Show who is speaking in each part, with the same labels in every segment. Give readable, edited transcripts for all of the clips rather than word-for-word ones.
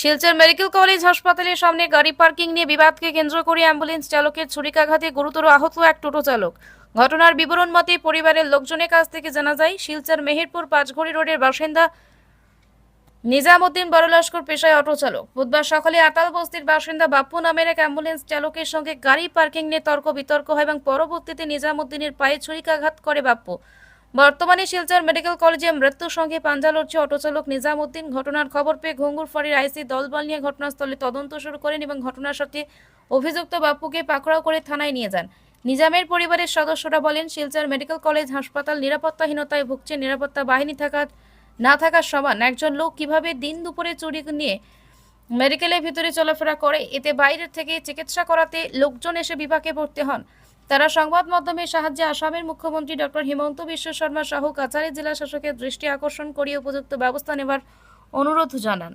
Speaker 1: Silchar medical college হাসপাতালের সামনে গাড়ি পার্কিং নিয়ে বিবাদকে কেন্দ্র করে অ্যাম্বুলেন্স চালকের ছুরিকাঘাতে গুরুতর আহত এক টোটো চালক। ঘটনার বিবরণ মতে পরিবারের লোকজনের কাছ থেকে জানা যায়, শিলচর মেহেরপুর পাঁচঘড়ি রোডের বাসিন্দা নিজামউদ্দিন বড়লস্কর পেশায় অটো চালক। বুধবার সকালে আতাল বস্তির বাসিন্দা বাপ্পু নামের এক অ্যাম্বুলেন্স চালকের সঙ্গে গাড়ি পার্কিং নিয়ে তর্ক বিতর্ক হয় এবং পরবর্তীতে নিজামউদ্দিনের পায়ে ছুরিকাঘাত করে বাপ্পু। বর্তমানে শিলচর মেডিকেল কলেজে মৃত্যুর সঙ্গে পাঞ্জা লড়ছে অটো চালক নিজামউদ্দিন। ঘটনার খবর পেয়ে ঘুঙ্গুর ফাঁড়ির আইসি দলবল নিয়ে ঘটনাস্থলে তদন্ত শুরু করেন এবং ঘটনার সাথে অভিযুক্ত বাপ্পুকে পাকড়াও করে থানায় নিয়ে যান। নিজামের পরিবারের সদস্যরা বলেন, শিলচর মেডিকেল কলেজ হাসপাতাল নিরাপত্তাহীনতায় ভুগছে। নিরাপত্তা বাহিনী না থাকার সমান একজন লোক কিভাবে দিন দুপুরে চুরি নিয়ে মেডিকেলের ভিতরে চলাফেরা করে, এতে বাইরে থেকে চিকিৎসা করাতে লোকজন এসে বিপাকে পড়তে হন। তারা সংবাদ মাধ্যমের সাহায্যে আসামের মুখ্যমন্ত্রী ডক্টর হিমন্ত বিশ্ব শর্মা সহ কাছাড়ি জেলা শাসকের দৃষ্টি আকর্ষণ করে উপযুক্ত ব্যবস্থা নেবার অনুরোধ জানান।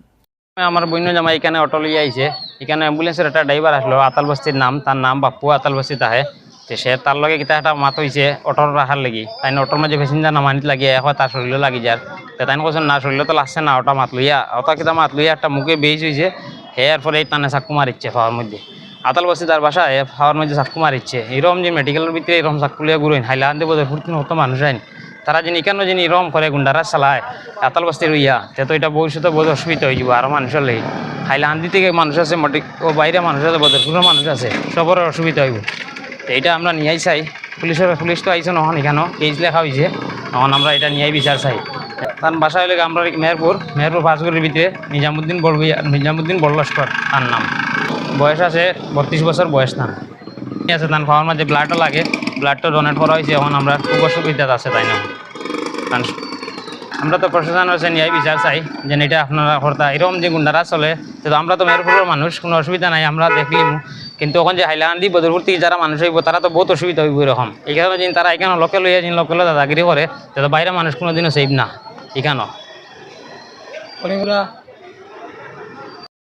Speaker 2: আমার বন্য জামাই এখানে অটো লিয়ে আইছে। এখানে অ্যাম্বুলেন্সের একটা ড্রাইভার আসলো, আতালবস্তির নাম, তার নাম বাপ্পু, আতালবস্তি তাহে। তো সে তার লগে কিতা একটা মাত হয়েছে অটোর রাখার লাগি। তাই অটোর মাঝে প্যাসেঞ্জার নামানিত লাগিয়ে এখন তার শরীরও লাগি যার। তাই কোথাও না শরীর তো লাগছে না, ওটা মাত লইয়া ওটা কিতা মাত লইয়া একটা মুখে বেশ হয়েছে। এর ফলে এই টানে চাক্কু মারিচ্ছে ফাওয়ার মধ্যে। আতালবস্তি তার বাসা ফাওয়ার মধ্যে চাক্কু মারিচ্ছে। এরকম যে মেডিকেলের ভিতরে এরকম চাক্কু লিয়া ঘুরেন হাইলান দেবো ফুর্তি হতো মানুষ আইন। তারা যিনি কেন যিনি এরকম করে গুন্ডারা চালায় আতালবস্তির ইয়া, তো এটা ভবিষ্যতে বহুত অসুবিধা হয়ে যাব আরও মানুষের লেগে। হাইলাহান্দি থেকে মানুষ আছে, ও বাইরে মানুষ আছে, বদরপুরের মানুষ আছে, সবার অসুবিধা হইব। তো এটা আমরা নিয়াই চাই। পুলিশ তো আইসো নহন, এখানেও কেস লেখা হয়েছে, তখন আমরা এটা নিয়াই বিচার চাই। তার বাসা হইলে আমরা মেহেরপুর পাঁচগড়ির ভিতরে নিজামউদ্দিন বড়লস্কর তার নাম। বয়স আছে 32 বছর বয়স। না আছে তার খাওয়ার মাঝে ব্লাডও লাগে, ব্লাডটা ডোনেট করা হয়েছে। এখন আমরা খুব অসুবিধা আছে, তাই না? আমরা তো প্রশাসন আছে নিয়াই বিচার চাই যে এটা আপনারা কর্তা এরকম যে গুন্ডারা চলে। তো আমরা তো মেহেরপুরের মানুষ, কোনো অসুবিধা নাই, আমরা দেখলি। কিন্তু ওখানে যে হাইলাকান্দি বদরপুর থেকে যারা মানুষ হইব তারা তো বহুত অসুবিধা হইব এরকম। এখানে যিনি তারা এখানে লোকে লইয়া যিনি লোকে দাদাগিরি করে, তো বাইরে মানুষ কোনোদিনও সেফ না এখানেও।